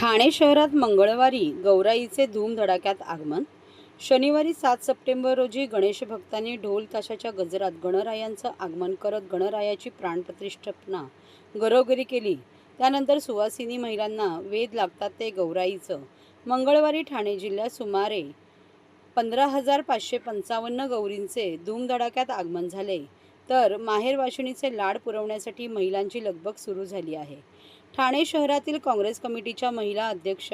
ठाणे शहरात मंगळवारी गौराईचे धूमधडाक्यात आगमन। शनिवारी 7 सप्टेंबर रोजी गणेश भक्तांनी ढोल ताशाच्या गजरात गणरायांचं आगमन करत गणरायाची प्राणप्रतिष्ठापना घरोघरी केली। त्यानंतर सुवासिनी महिलांना वेध लागतात ते गौराईचं। मंगळवारी ठाणे जिल्ह्यात सुमारे 15,555 गौरींचे धूमधडाक्यात आगमन झाले, तर माहेरवाशिणीचे लाड पुरवण्यासाठी महिलांची लगबग सुरू झाली आहे। ठाणे शहरातील काँग्रेस कमिटीच्या महिला अध्यक्ष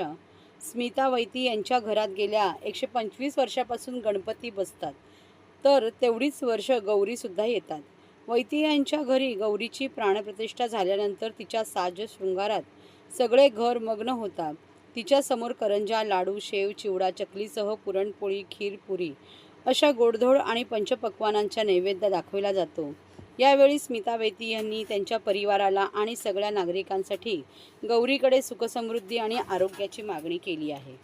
स्मिता वैती यांच्या घरात गेल्या 125 वर्षापासून गणपती बसतात, तर तेवढीच वर्ष गौरीसुद्धा येतात। वैती यांच्या घरी गौरीची प्राणप्रतिष्ठा झाल्यानंतर तिच्या साज शृंगारात सगळे घर मग्न होतात। तिच्या समोर करंजा, लाडू, शेव, चिवडा, चकलीसह पुरणपोळी, खीर, पुरी अशा गोडधोड आणि पंचपक्वानांचा नैवेद्य दाखवला जातो। यावेळी स्मिता वैती यांनी त्यांच्या परिवाराला आणि सगळ्या नागरिकांसाठी गौरीकडे सुखसमृद्धी आणि आरोग्याची मागणी केली आहे।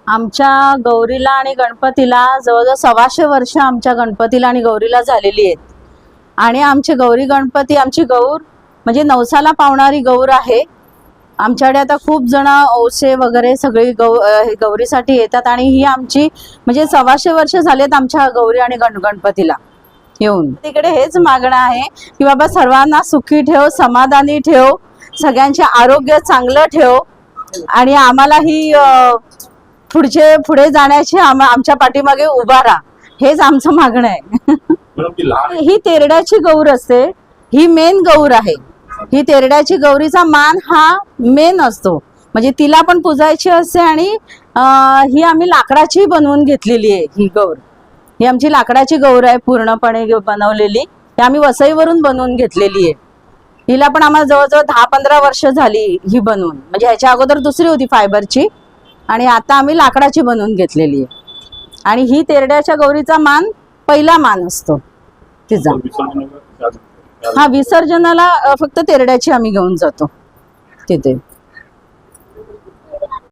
आमच्या गौरीला आणि गणपतीला जवळजवळ 125 वर्ष आमच्या गणपतीला आणि गौरीला झालेली आहेत आणि आमचे गौरी गणपती, आमची गौर म्हणजे नवसाला पावणारी गौर आहे। आमच्याकडे आता खूप जण ओसे वगैरे सगळी गौरीसाठी येतात आणि ही आमची म्हणजे 125 वर्ष झालेत आमच्या गौरी आणि गणपतीला येऊन। तिकडे हेच मागणं आहे की बाबा सर्वांना सुखी ठेव, समाधानी ठेव, सगळ्यांचे आरोग्य चांगलं ठेव आणि आम्हाला ही पुढे जाण्याची आमच्या पाठीमागे उभा राहा, हेच आमचं मागणं आहे। ही तेरड्याची गौर असते, ही मेन गौर आहे। ही तेरड्याची गौरीचा मान हा मेन असतो, म्हणजे तिला पण पूजायची असते आणि ही आम्ही लाकडाची बनवून घेतलेली आहे। ही गौर ही आमची लाकडाची गौर आहे, पूर्णपणे बनवलेली। ही आम्ही वसईवरून बनवून घेतलेली आहे। हिला पण आम्हाला जवळजवळ 10-15 वर्ष झाली ही बनवून, म्हणजे ह्याच्या अगोदर दुसरी होती फायबरची आणि आता आम्ही लाकडाची बनवून घेतलेली आहे। आणि ही तेरड्याच्या गौरीचा मान पहिला मान असतो तिचा। हा, विसर्जनाला फक्त तेरड्याची आम्ही घेऊन जातो तिथे।